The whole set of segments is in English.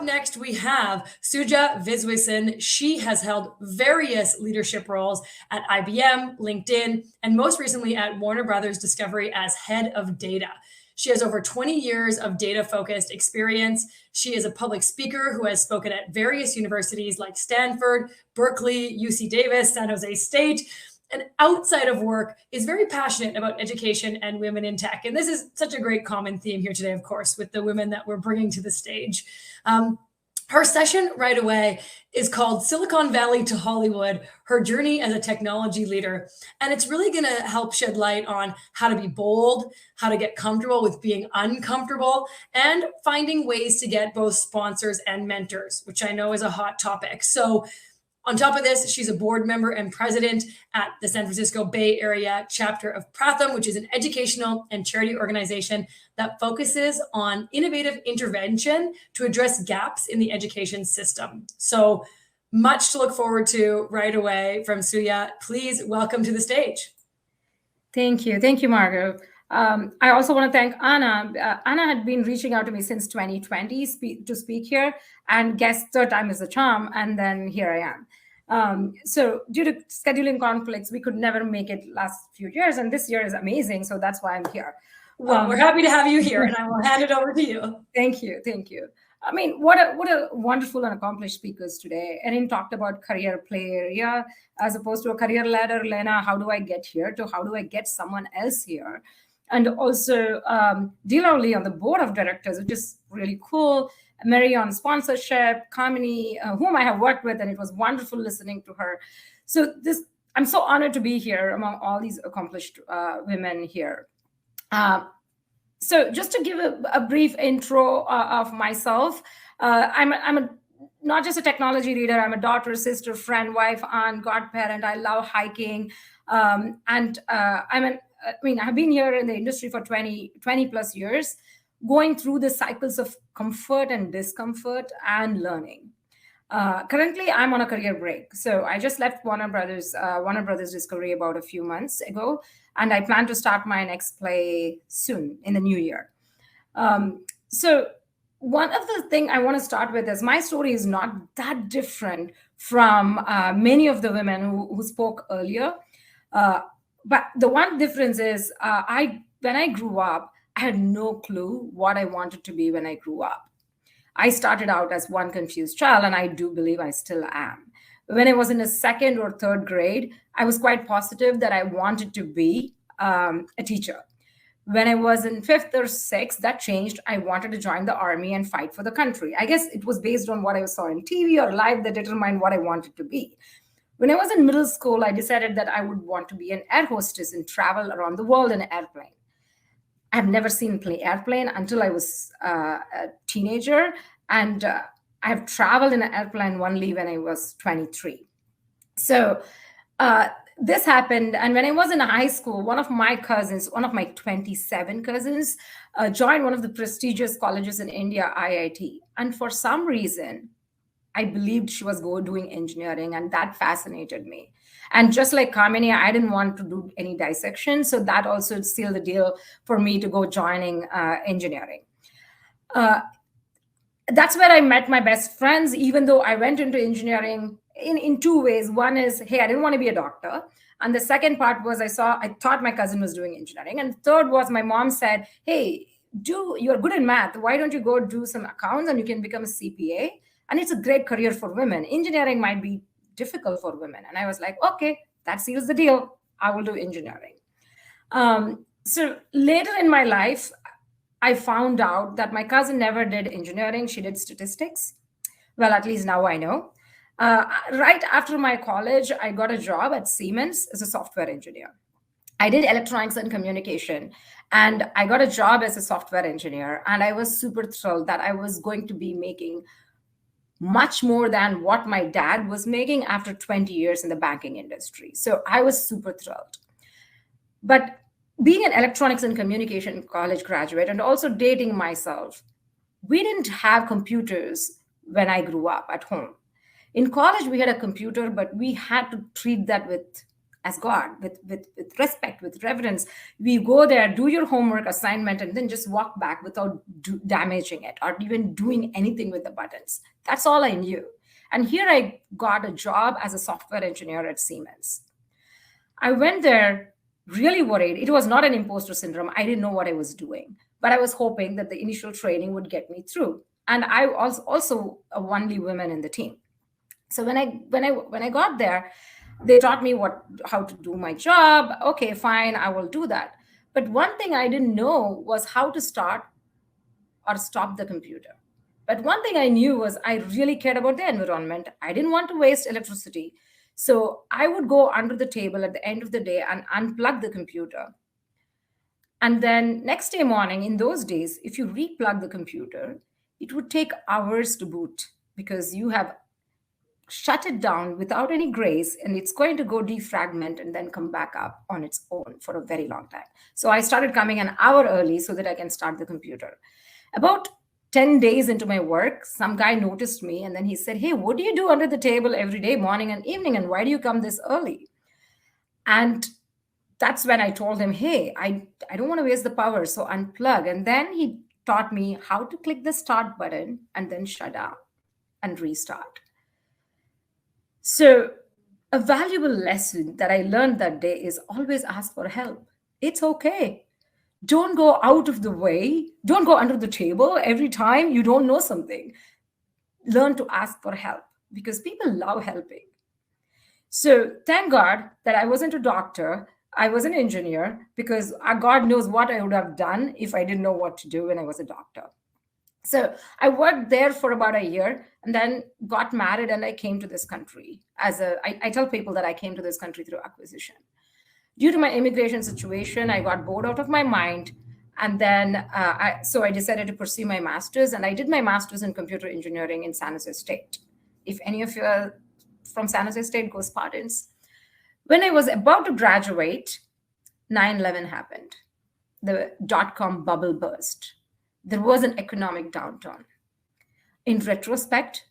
next, we have Sjua Viswesan. She has held various leadership roles at IBM, LinkedIn, and most recently at Warner Brothers Discovery as head of data. She has over 20 years of data-focused experience. She is a public speaker who has spoken at various universities like Stanford, Berkeley, UC Davis, San Jose State, and outside of work is very passionate about education and women in tech. And this is such a great common theme here today, of course, with the women that we're bringing to the stage. Her session right away is called Silicon Valley to Hollywood, Her Journey as a Technology Leader. And it's really going to help shed light on how to be bold, how to get comfortable with being uncomfortable, and finding ways to get both sponsors and mentors, which I know is a hot topic. So on top of this, she's a board member and president at the San Francisco Bay Area chapter of Pratham, which is an educational and charity organization that focuses on innovative intervention to address gaps in the education system. So much to look forward to right away from Sjua. Please welcome to the stage. Thank you. Thank you, Margot. I also want to thank Anna. Anna had been reaching out to me since 2020 to speak here, and guess third time is the charm, and then here I am. So due to scheduling conflicts, we could never make it last few years, and this year is amazing, so that's why I'm here. Well, we're happy to have you here, and I will hand it over to you. Thank you. Thank you. I mean, what a wonderful and accomplished speakers today. Erin talked about career play area as opposed to a career ladder. Lena, how do I get here? To how do I get someone else here? And also Dilawli on the board of directors, which is really cool. Mary on sponsorship, Kamini, whom I have worked with, and it was wonderful listening to her. So I'm so honored to be here among all these accomplished women here. So just to give a brief intro of myself, I'm not just a technology leader. I'm a daughter, sister, friend, wife, aunt, godparent. I love hiking. I've been here in the industry for 20 plus years, going through the cycles of comfort and discomfort and learning. Currently, I'm on a career break. So I just left Warner Brothers Discovery about a few months ago, and I plan to start my next play soon in the new year. So one of the things I want to start with is my story is not that different from many of the women who spoke earlier. But the one difference is when I grew up, I had no clue what I wanted to be when I grew up. I started out as one confused child, and I do believe I still am. When I was in the second or third grade, I was quite positive that I wanted to be a teacher. When I was in fifth or sixth, that changed. I wanted to join the army and fight for the country. I guess it was based on what I saw on TV or live that determined what I wanted to be. When I was in middle school, I decided that I would want to be an air hostess and travel around the world in an airplane. I've never seen an airplane until I was a teenager, and I've traveled in an airplane only when I was 23. So this happened, and when I was in high school, one of my 27 cousins, joined one of the prestigious colleges in India, IIT. And for some reason, I believed she was doing engineering, and that fascinated me. And just like Kamini, I didn't want to do any dissection, so that also sealed the deal for me to go joining engineering. That's where I met my best friends, even though I went into engineering in two ways. One is, hey, I didn't want to be a doctor. And the second part was I thought my cousin was doing engineering. And third was my mom said, hey, you're good in math. Why don't you go do some accounts and you can become a CPA? And it's a great career for women. Engineering might be difficult for women. And I was like, okay, that seals the deal. I will do engineering. So later in my life, I found out that my cousin never did engineering. She did statistics. Well, at least now I know. Right after my college, I got a job at Siemens as a software engineer. I did electronics and communication, and I got a job as a software engineer. And I was super thrilled that I was going to be making much more than what my dad was making after 20 years in the banking industry. So I was super thrilled. But being an electronics and communication college graduate and also dating myself, we didn't have computers when I grew up at home. In college, we had a computer, but we had to treat that with as God, with respect, with reverence. We go there, do your homework assignment, and then just walk back without damaging it or even doing anything with the buttons. That's all I knew. And here I got a job as a software engineer at Siemens. I went there really worried. It was not an imposter syndrome. I didn't know what I was doing, but I was hoping that the initial training would get me through. And I was also a only woman in the team. So when I got there, they taught me how to do my job. Okay, fine, I will do that. But one thing I didn't know was how to start or stop the computer. But one thing I knew was I really cared about the environment. I didn't want to waste electricity. So I would go under the table at the end of the day and unplug the computer. And then next day morning, in those days, if you replug the computer, it would take hours to boot because you have shut it down without any grace, and it's going to go defragment and then come back up on its own for a very long time. So I started coming an hour early so that I can start the computer. About 10 days into my work, some guy noticed me and then he said, "Hey, what do you do under the table every day, morning and evening? And why do you come this early?" And that's when I told him, "Hey, I don't want to waste the power, so unplug." And then he taught me how to click the start button and then shut down and restart. So a valuable lesson that I learned that day is always ask for help. It's okay. Don't go out of the way. Don't go under the table every time you don't know something. Learn to ask for help because people love helping. So thank God that I wasn't a doctor. I was an engineer because God knows what I would have done if I didn't know what to do when I was a doctor. So I worked there for about a year and then got married and I came to this country I tell people that I came to this country through acquisition. Due to my immigration situation, I got bored out of my mind. And then I decided to pursue my master's, and I did my master's in computer engineering in San Jose State. If any of you are from San Jose State, go Spartans. When I was about to graduate, 9/11 happened. The dot-com bubble burst. There was an economic downturn. In retrospect,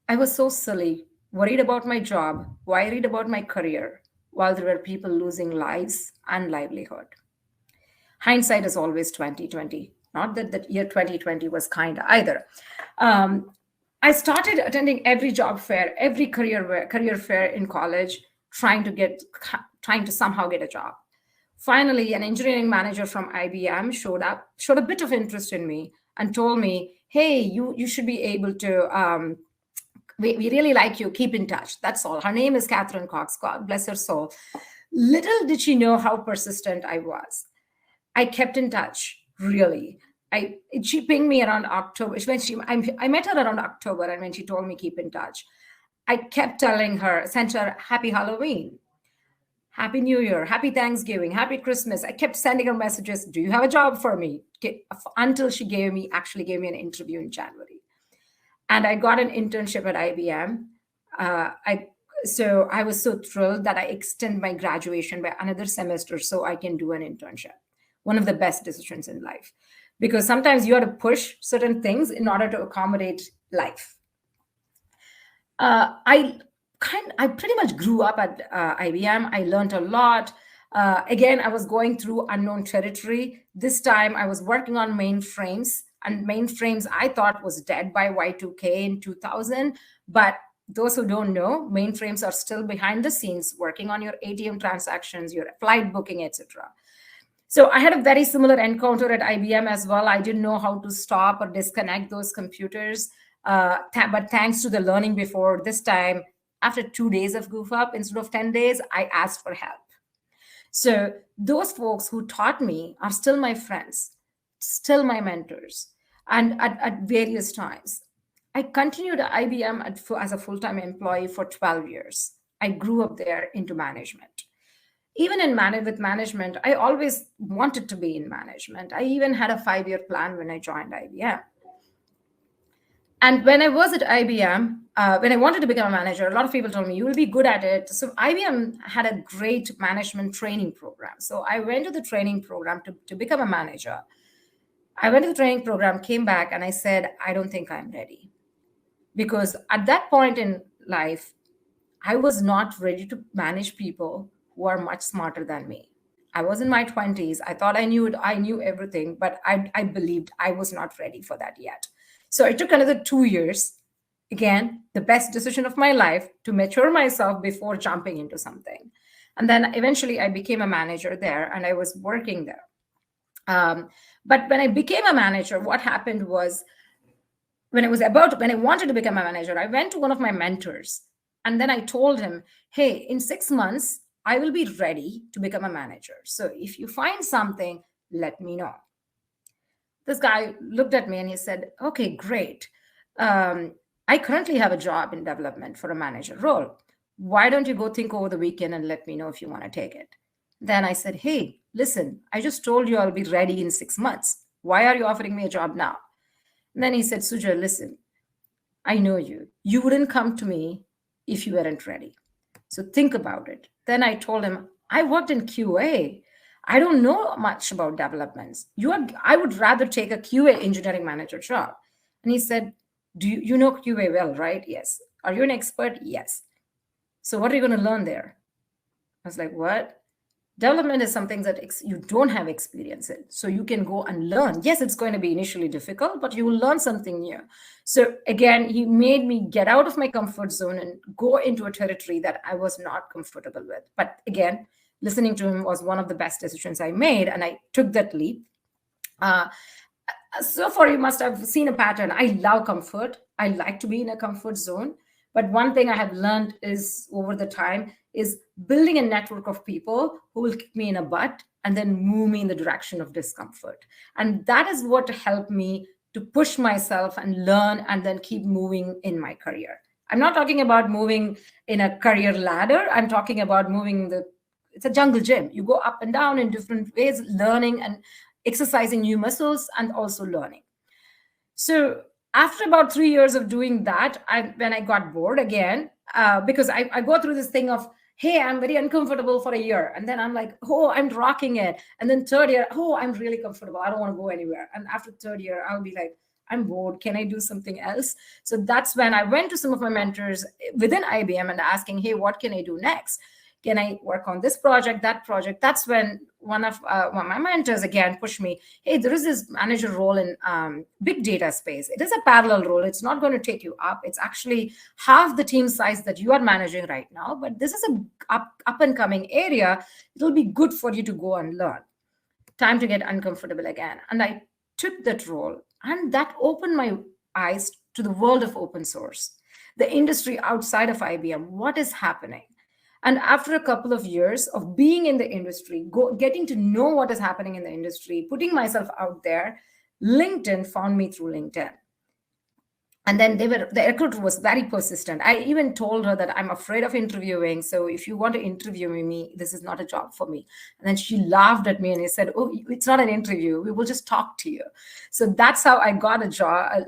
I was so silly, worried about my job, worried about my career, while there were people losing lives and livelihood. Hindsight is always 2020. Not that the year 2020 was kind either. I started attending every job fair, every career fair in college, trying to somehow get a job. Finally, an engineering manager from IBM showed a bit of interest in me and told me, "Hey, you should be able to, we really like you, keep in touch." That's all. Her name is Catherine Cox, God bless her soul. Little did she know how persistent I was. I kept in touch, really. She pinged me around October. I met her around October, and when she told me keep in touch, I kept telling her, sent her Happy Halloween, Happy New Year, Happy Thanksgiving, Happy Christmas. I kept sending her messages. Do you have a job for me? Until she actually gave me an interview in January. And I got an internship at IBM. So I was so thrilled that I extend my graduation by another semester so I can do an internship. One of the best decisions in life. Because sometimes you have to push certain things in order to accommodate life. I pretty much grew up at IBM. I learned a lot. Again, I was going through unknown territory. This time I was working on mainframes, and mainframes I thought was dead by Y2K in 2000. But those who don't know, mainframes are still behind the scenes working on your ATM transactions, your flight booking, etc. So I had a very similar encounter at IBM as well. I didn't know how to stop or disconnect those computers. But thanks to the learning before, this time, after 2 days of goof up, instead of 10 days, I asked for help. So those folks who taught me are still my friends, still my mentors, and at various times. I continued at IBM as a full-time employee for 12 years. I grew up there into management. Even with management, I always wanted to be in management. I even had a 5-year plan when I joined IBM. And when I was at IBM, when I wanted to become a manager, a lot of people told me, you will be good at it. So IBM had a great management training program. So I went to the training program to become a manager. I went to the training program, came back, and I said, I don't think I'm ready. Because at that point in life, I was not ready to manage people who are much smarter than me. I was in my 20s. I thought I knew everything, but I believed I was not ready for that yet. So it took another 2 years, again, the best decision of my life, to mature myself before jumping into something. And then eventually I became a manager there and I was working there. But when I became a manager, what happened was, when I wanted to become a manager, I went to one of my mentors and then I told him, hey, in 6 months, I will be ready to become a manager. So if you find something, let me know. This guy looked at me and he said, okay, great. I currently have a job in development for a manager role. Why don't you go think over the weekend and let me know if you want to take it? Then I said, hey, listen, I just told you I'll be ready in 6 months. Why are you offering me a job now? And then he said, Suja, listen, I know you. You wouldn't come to me if you weren't ready. So think about it. Then I told him, I worked in QA. I don't know much about developments. I would rather take a QA engineering manager job. And he said, you know QA well, right? Yes. Are you an expert? Yes. So what are you going to learn there? I was like, what? Development is something that you don't have experience in. So you can go and learn. Yes, it's going to be initially difficult, but you will learn something new. So again, he made me get out of my comfort zone and go into a territory that I was not comfortable with. But again, listening to him was one of the best decisions I made, and I took that leap. So far, you must have seen a pattern. I love comfort. I like to be in a comfort zone. But one thing I have learned is over the time is building a network of people who will kick me in a butt and then move me in the direction of discomfort. And that is what helped me to push myself and learn and then keep moving in my career. I'm not talking about moving in a career ladder. I'm talking about it's a jungle gym. You go up and down in different ways, learning and exercising new muscles and also learning. So after about 3 years of doing that, when I got bored again, because I go through this thing of, hey, I'm very uncomfortable for a year. And then I'm like, oh, I'm rocking it. And then third year, oh, I'm really comfortable. I don't want to go anywhere. And after third year, I'll be like, I'm bored. Can I do something else? So that's when I went to some of my mentors within IBM and asking, hey, what can I do next? Can I work on this project, that project? That's when one of my mentors again pushed me, hey, there is this manager role in big data space. It is a parallel role. It's not going to take you up. It's actually half the team size that you are managing right now. But this is a up and coming area. It'll be good for you to go and learn. Time to get uncomfortable again. And I took that role. And that opened my eyes to the world of open source, the industry outside of IBM. What is happening? And after a couple of years of being in the industry, getting to know what is happening in the industry, putting myself out there, LinkedIn found me through LinkedIn. And then the recruiter was very persistent. I even told her that I'm afraid of interviewing. So if you want to interview me, this is not a job for me. And then she laughed at me and said, oh, it's not an interview. We will just talk to you. So that's how I got a job,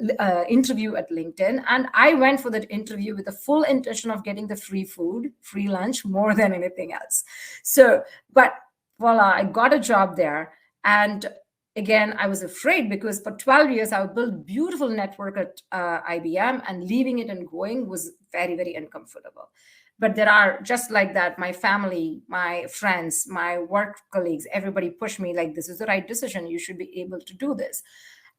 interview at LinkedIn. And I went for that interview with the full intention of getting the free food, free lunch, more than anything else. So, but voila, I got a job there. And again, I was afraid because for 12 years, I would build beautiful network at IBM, and leaving it and going was very, very uncomfortable. But there are, just like that, my family, my friends, my work colleagues, everybody pushed me like, this is the right decision. You should be able to do this.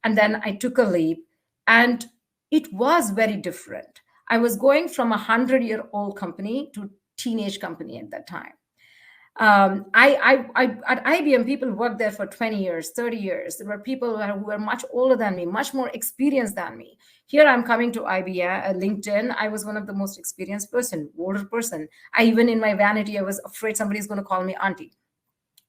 And then I took a leap, and it was very different. I was going from 100-year-old company to teenage company at that time. At IBM, people worked there for 20 years, 30 years. There were people who were much older than me, much more experienced than me. Here I'm coming to IBM, LinkedIn. I was one of the most experienced person, older person. Even in my vanity, I was afraid somebody's going to call me auntie.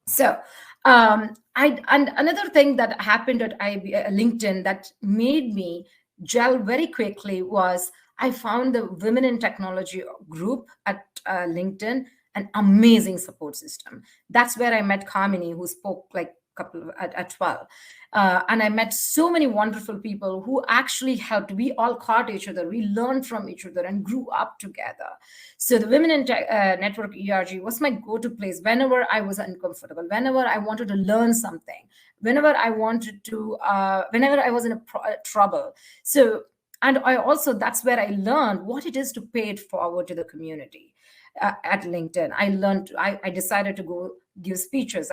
So, and another thing that happened at LinkedIn that made me gel very quickly was I found the Women in Technology group at LinkedIn, an amazing support system. That's where I met Kamini, who spoke like at 12. And I met so many wonderful people who actually helped. We all caught each other. We learned from each other and grew up together. So the Women in Network ERG was my go-to place whenever I was uncomfortable, whenever I wanted to learn something, whenever I wanted to, whenever I was in trouble. So, and I also, that's where I learned what it is to pay it forward to the community. at LinkedIn. I decided to go give speeches,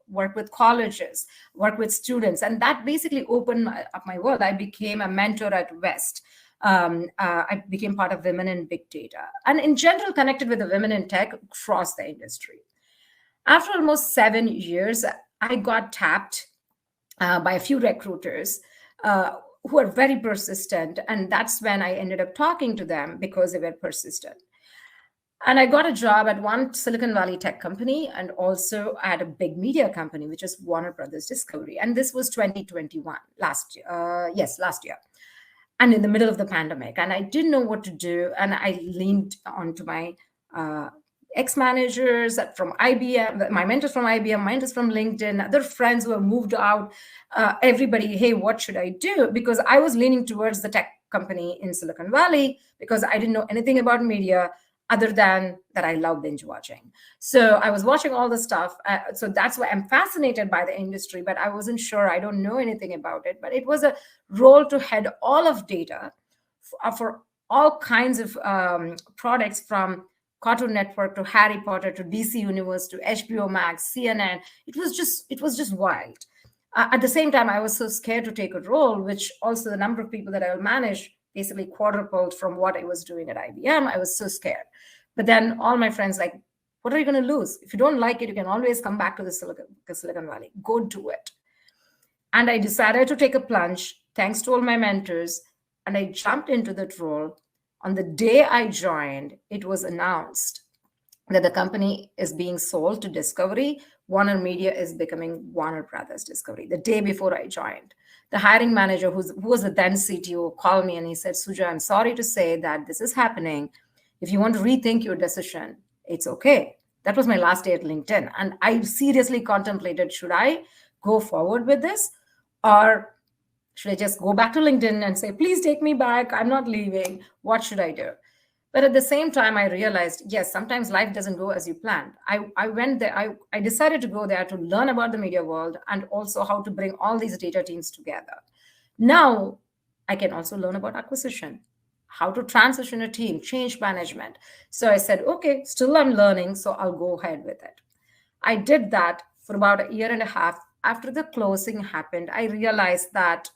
work with colleges, work with students. And that basically opened up my world. I became a mentor at West. I became part of Women in Big Data. And in general, connected with the women in tech across the industry. After almost 7 years, I got tapped by a few recruiters who are very persistent. And that's when I ended up talking to them because they were persistent. And I got a job at one Silicon Valley tech company and also at a big media company, which is Warner Brothers Discovery. And this was 2021, last year. Yes, last year. And in the middle of the pandemic. And I didn't know what to do. And I leaned onto my ex-managers from IBM, my mentors from IBM, mentors from LinkedIn, other friends who have moved out, everybody, hey, what should I do? Because I was leaning towards the tech company in Silicon Valley because I didn't know anything about media other than that I love binge watching. So I was watching all the stuff. So that's why I'm fascinated by the industry, but I wasn't sure. I don't know anything about it. But it was a role to head all of data for all kinds of products, from Cartoon Network to Harry Potter to DC Universe to HBO Max, CNN. It was just wild. At the same time, I was so scared to take a role, which also the number of people that I will manage basically quadrupled from what I was doing at IBM. I was so scared. But then all my friends like, what are you going to lose? If you don't like it, you can always come back to the Silicon Valley. Go do it. And I decided to take a plunge, thanks to all my mentors. And I jumped into that role. On the day I joined, it was announced that the company is being sold to Discovery. Warner Media is becoming Warner Brothers Discovery, the day before I joined. The hiring manager, who was the then CTO, called me and he said, Suja, I'm sorry to say that this is happening. If you want to rethink your decision, it's okay. That was my last day at LinkedIn. And I seriously contemplated, should I go forward with this? Or should I just go back to LinkedIn and say, please take me back, I'm not leaving. What should I do? But at the same time, I realized, yes, sometimes life doesn't go as you planned. I went there, I decided to go there to learn about the media world and also how to bring all these data teams together. Now, I can also learn about acquisition, how to transition a team, change management. So I said, okay, still I'm learning, so I'll go ahead with it. I did that for about a year and a half. After the closing happened, I realized that,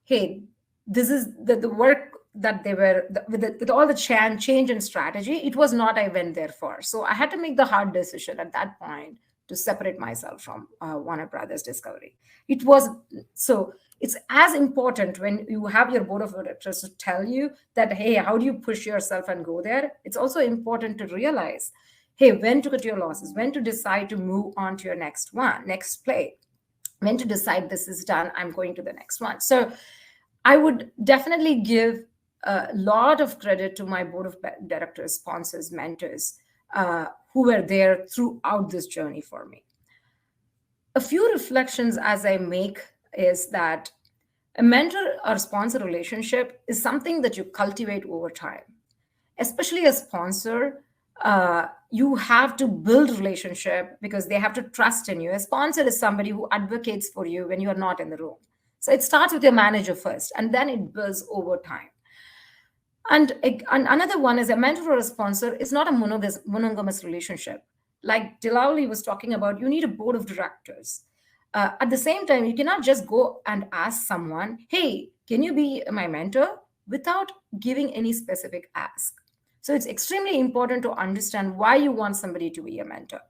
hey, this is the work that they were, with all the change in strategy, it was not I went there for. So I had to make the hard decision at that point to separate myself from Warner Brothers Discovery. It's as important when you have your board of directors to tell you that, hey, how do you push yourself and go there? It's also important to realize, hey, when to cut your losses, when to decide to move on to your next play, when to decide this is done, I'm going to the next one. So I would definitely give a lot of credit to my board of directors, sponsors, mentors, who were there throughout this journey for me. A few reflections as I make is that a mentor or sponsor relationship is something that you cultivate over time. Especially a sponsor, you have to build relationship because they have to trust in you. A sponsor is somebody who advocates for you when you are not in the room. So it starts with your manager first, and then it builds over time. And another one is a mentor or a sponsor is not a monogamous relationship. Like Dilauli was talking about, you need a board of directors. At the same time, you cannot just go and ask someone, hey, can you be my mentor, without giving any specific ask. So it's extremely important to understand why you want somebody to be a mentor.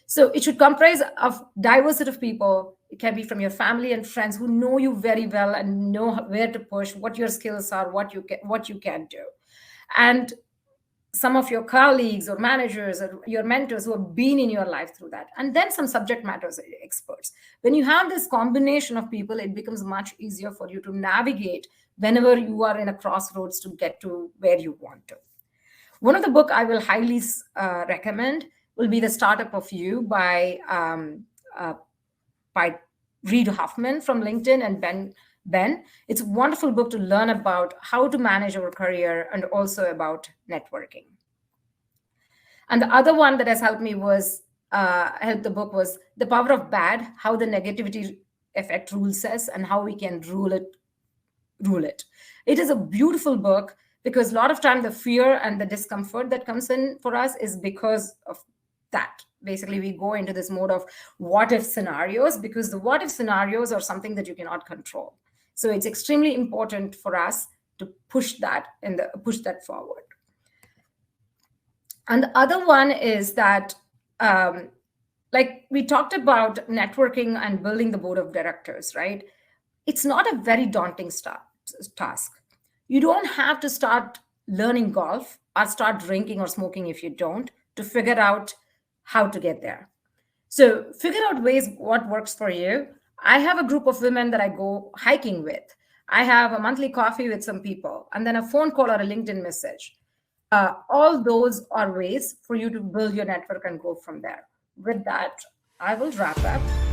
So it should comprise of diverse set of people. It can be from your family and friends who know you very well and know where to push, what your skills are, what you can do. And some of your colleagues or managers or your mentors who have been in your life through that. And then some subject matter experts. When you have this combination of people, it becomes much easier for you to navigate whenever you are in a crossroads to get to where you want to. One of the books I will highly recommend will be The Startup of You by Reid Hoffman from LinkedIn and Ben. It's a wonderful book to learn about how to manage our career and also about networking. And the other one that has helped me was the book was The Power of Bad, How the Negativity Effect Rules Us and How We Can Rule it. It is a beautiful book because a lot of time the fear and the discomfort that comes in for us is because of that. Basically, we go into this mode of what if scenarios, because the what if scenarios are something that you cannot control. So it's extremely important for us to push that forward. And the other one is that, like we talked about networking and building the board of directors, right? It's not a very daunting task. You don't have to start learning golf or start drinking or smoking if you don't, to figure out how to get there. So figure out ways what works for you. I have a group of women that I go hiking with. I have a monthly coffee with some people, and then a phone call or a LinkedIn message. All those are ways for you to build your network and go from there. With that, I will wrap up.